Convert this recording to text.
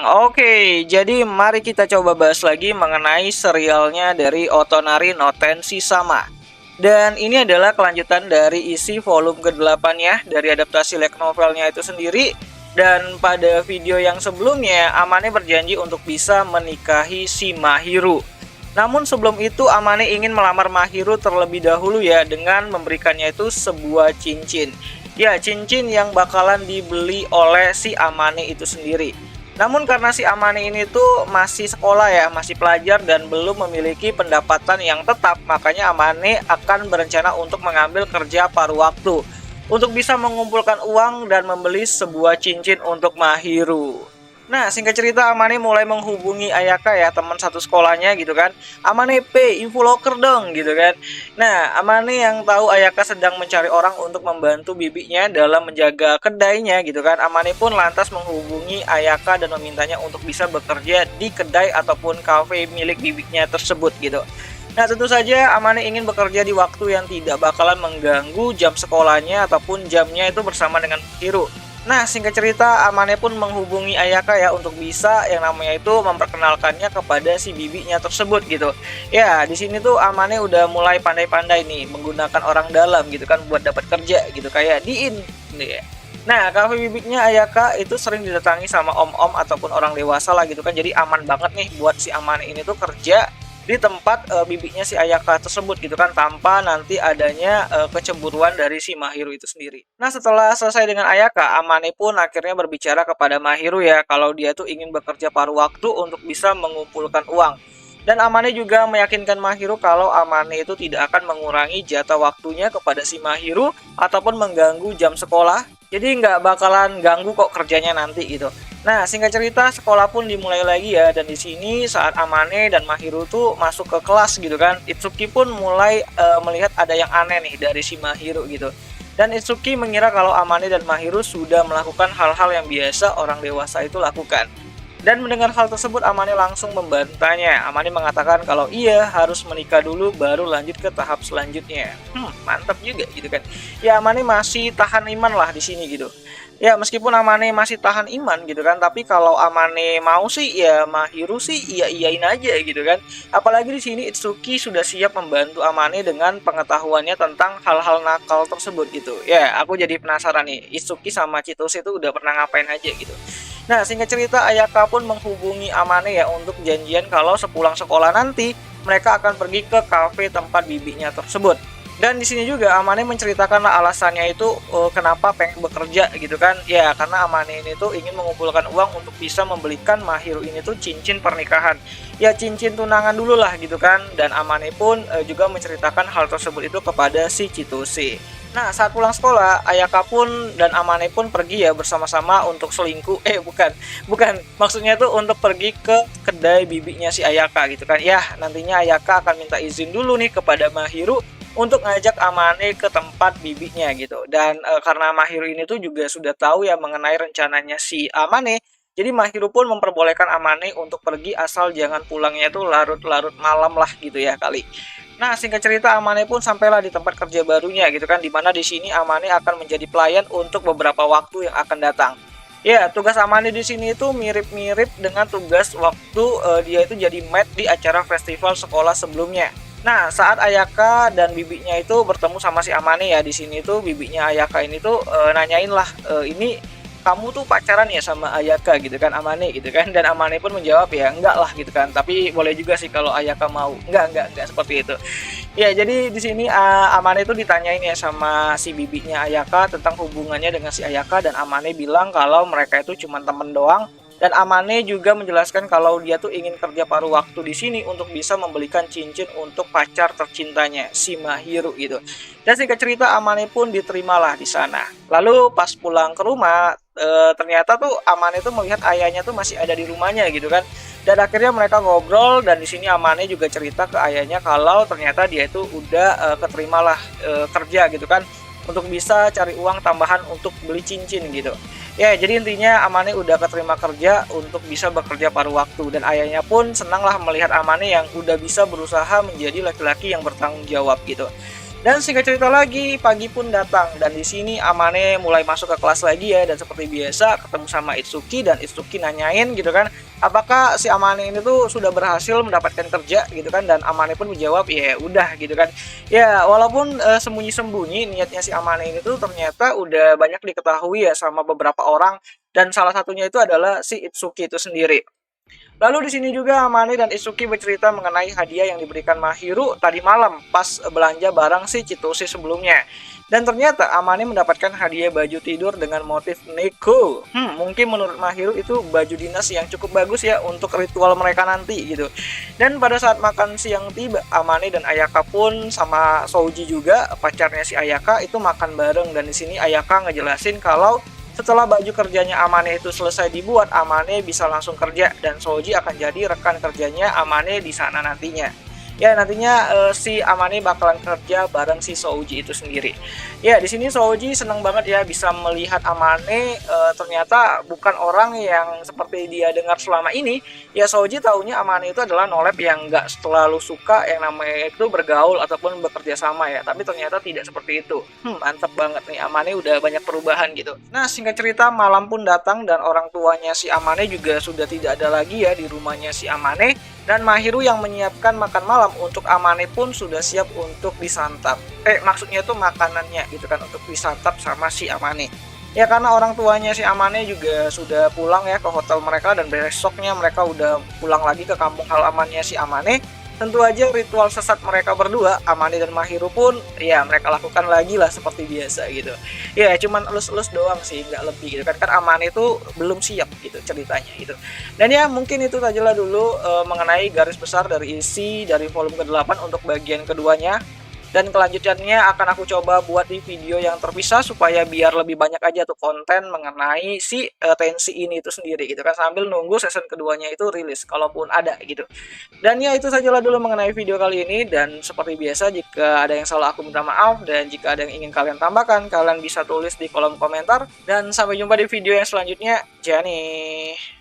Oke, jadi mari kita coba bahas lagi mengenai serialnya dari Otonari no Tenshi Sama. Dan ini adalah kelanjutan dari isi volume ke-8 ya, dari adaptasi light novelnya itu sendiri. Dan pada video yang sebelumnya, Amane berjanji untuk bisa menikahi si Mahiru. Namun sebelum itu Amane ingin melamar Mahiru terlebih dahulu ya, dengan memberikannya itu sebuah cincin. Ya, cincin yang bakalan dibeli oleh si Amane itu sendiri. Namun karena si Amane ini tuh masih sekolah ya, masih pelajar dan belum memiliki pendapatan yang tetap, makanya Amane akan berencana untuk mengambil kerja paruh waktu untuk bisa mengumpulkan uang dan membeli sebuah cincin untuk Mahiru. Nah, singkat cerita Amane mulai menghubungi Ayaka ya, teman satu sekolahnya gitu kan. Amane info locker dong gitu kan. Nah, Amane yang tahu Ayaka sedang mencari orang untuk membantu bibinya dalam menjaga kedainya gitu kan. Amane pun lantas menghubungi Ayaka dan memintanya untuk bisa bekerja di kedai ataupun kafe milik bibinya tersebut gitu. Nah, tentu saja Amane ingin bekerja di waktu yang tidak bakalan mengganggu jam sekolahnya ataupun jamnya itu bersama dengan Hiro. Nah, singkat cerita Amane pun menghubungi Ayaka ya untuk bisa yang namanya itu memperkenalkannya kepada si bibinya tersebut gitu. Ya, di sini tuh Amane udah mulai pandai-pandai nih menggunakan orang dalam gitu kan buat dapat kerja gitu kayak Diin gitu ya. Nah, kafe bibiknya Ayaka itu sering didatangi sama om-om ataupun orang dewasa lah gitu kan. Jadi aman banget nih buat si Amane ini tuh kerja di tempat bibinya si Ayaka tersebut gitu kan, tanpa nanti adanya kecemburuan dari si Mahiru itu sendiri. Nah, setelah selesai dengan Ayaka, Amane pun akhirnya berbicara kepada Mahiru ya kalau dia tuh ingin bekerja paruh waktu untuk bisa mengumpulkan uang. Dan Amane juga meyakinkan Mahiru kalau Amane itu tidak akan mengurangi jatah waktunya kepada si Mahiru ataupun mengganggu jam sekolah. Jadi nggak bakalan ganggu kok kerjanya nanti gitu. Nah, singkat cerita sekolah pun dimulai lagi ya, dan di sini saat Amane dan Mahiru tuh masuk ke kelas gitu kan, Itsuki pun mulai melihat ada yang aneh nih dari si Mahiru gitu. Dan Itsuki mengira kalau Amane dan Mahiru sudah melakukan hal-hal yang biasa orang dewasa itu lakukan. Dan mendengar hal tersebut Amane langsung membantahnya. Amane mengatakan kalau ia harus menikah dulu baru lanjut ke tahap selanjutnya. Mantap juga gitu kan. Ya, Amane masih tahan iman lah di sini gitu. Ya, meskipun Amane masih tahan iman gitu kan, tapi kalau Amane mau sih ya Mahiru sih iya-iyain aja gitu kan. Apalagi di sini Itsuki sudah siap membantu Amane dengan pengetahuannya tentang hal-hal nakal tersebut gitu. Ya, aku jadi penasaran nih, Itsuki sama Chitose itu udah pernah ngapain aja gitu. Nah, singkat cerita Ayaka pun menghubungi Amane ya untuk janjian kalau sepulang sekolah nanti mereka akan pergi ke kafe tempat bibinya tersebut. Dan di sini juga Amane menceritakan alasannya itu kenapa pengen bekerja gitu kan. Ya, karena Amane ini tuh ingin mengumpulkan uang untuk bisa membelikan Mahiru ini tuh cincin pernikahan. Ya, cincin tunangan dulu lah gitu kan. Dan Amane pun juga menceritakan hal tersebut itu kepada si Chitose. Nah, saat pulang sekolah, Ayaka pun dan Amane pun pergi ya bersama-sama untuk selingkuh. Bukan. Maksudnya tuh untuk pergi ke kedai bibinya si Ayaka gitu kan. Ya, nantinya Ayaka akan minta izin dulu nih kepada Mahiru untuk ngajak Amane ke tempat bibinya gitu. Dan karena Mahiru ini tuh juga sudah tahu ya mengenai rencananya si Amane, jadi Mahiru pun memperbolehkan Amane untuk pergi asal jangan pulangnya tuh larut-larut malam lah gitu ya kali. Nah, singkat cerita Amane pun sampailah di tempat kerja barunya gitu kan, dimana di sini Amane akan menjadi pelayan untuk beberapa waktu yang akan datang. Ya, tugas Amane di sini itu mirip-mirip dengan tugas waktu dia itu jadi maid di acara festival sekolah sebelumnya. Nah, saat Ayaka dan bibinya itu bertemu sama si Amane ya, di sini tuh bibinya Ayaka ini tuh nanyain lah, ini kamu tuh pacaran ya sama Ayaka gitu kan, Amane gitu kan. Dan Amane pun menjawab ya enggak lah gitu kan, tapi boleh juga sih kalau Ayaka mau. Enggak seperti itu. Ya, jadi di sini Amane tuh ditanyain ya sama si bibinya Ayaka tentang hubungannya dengan si Ayaka, dan Amane bilang kalau mereka itu cuma temen doang. Dan Amane juga menjelaskan kalau dia tuh ingin kerja paruh waktu di sini untuk bisa membelikan cincin untuk pacar tercintanya, si Mahiru gitu. Dan singkat cerita Amane pun diterimalah di sana. Lalu pas pulang ke rumah, ternyata tuh Amane tuh melihat ayahnya tuh masih ada di rumahnya gitu kan. Dan akhirnya mereka ngobrol, dan di sini Amane juga cerita ke ayahnya kalau ternyata dia itu udah keterimalah kerja gitu kan, untuk bisa cari uang tambahan untuk beli cincin gitu. Ya, jadi intinya Amane udah keterima kerja untuk bisa bekerja paruh waktu, dan ayahnya pun senang lah melihat Amane yang udah bisa berusaha menjadi laki-laki yang bertanggung jawab gitu. Dan singkat cerita lagi, pagi pun datang dan di sini Amane mulai masuk ke kelas lagi ya, dan seperti biasa ketemu sama Itsuki dan Itsuki nanyain gitu kan, apakah si Amane ini tuh sudah berhasil mendapatkan kerja gitu kan, dan Amane pun menjawab ya udah gitu kan. Ya walaupun sembunyi-sembunyi niatnya si Amane ini tuh ternyata udah banyak diketahui ya sama beberapa orang, dan salah satunya itu adalah si Itsuki itu sendiri. Lalu di sini juga Amane dan Itsuki bercerita mengenai hadiah yang diberikan Mahiru tadi malam pas belanja barang si Chitose sebelumnya. Dan ternyata Amane mendapatkan hadiah baju tidur dengan motif Neko. Mungkin menurut Mahiru itu baju dinas yang cukup bagus ya untuk ritual mereka nanti gitu. Dan pada saat makan siang tiba, Amane dan Ayaka pun sama Souji juga pacarnya si Ayaka itu makan bareng, dan di sini Ayaka ngejelasin kalau setelah baju kerjanya Amane itu selesai dibuat, Amane bisa langsung kerja dan Souji akan jadi rekan kerjanya Amane di sana nantinya. Ya nantinya si Amane bakalan kerja bareng si Souji itu sendiri. Ya di sini Souji seneng banget ya bisa melihat Amane ternyata bukan orang yang seperti dia dengar selama ini. Ya Souji taunya Amane itu adalah nolep yang nggak terlalu suka yang namanya itu bergaul ataupun bekerja sama ya. Tapi ternyata tidak seperti itu. Mantap banget nih, Amane udah banyak perubahan gitu. Nah singkat cerita malam pun datang dan orang tuanya si Amane juga sudah tidak ada lagi ya di rumahnya si Amane. Dan Mahiru yang menyiapkan makan malam untuk Amane pun sudah siap untuk disantap. Maksudnya itu makanannya gitu kan untuk disantap sama si Amane. Ya karena orang tuanya si Amane juga sudah pulang ya ke hotel mereka, dan besoknya mereka udah pulang lagi ke kampung halamannya si Amane. Tentu aja ritual sesat mereka berdua, Amane dan Mahiru pun ya mereka lakukan lagi lah seperti biasa gitu. Ya cuman elus-elus doang sih, nggak lebih gitu kan. Kan Amane itu belum siap gitu ceritanya gitu. Dan ya mungkin itu sajalah dulu mengenai garis besar dari isi dari volume ke-8 untuk bagian keduanya. Dan kelanjutannya akan aku coba buat di video yang terpisah supaya biar lebih banyak aja tuh konten mengenai si tensi ini itu sendiri gitu kan, sambil nunggu season keduanya itu rilis kalaupun ada gitu. Dan ya itu sajalah dulu mengenai video kali ini, dan seperti biasa jika ada yang salah aku minta maaf, dan jika ada yang ingin kalian tambahkan kalian bisa tulis di kolom komentar. Dan sampai jumpa di video yang selanjutnya. Jani.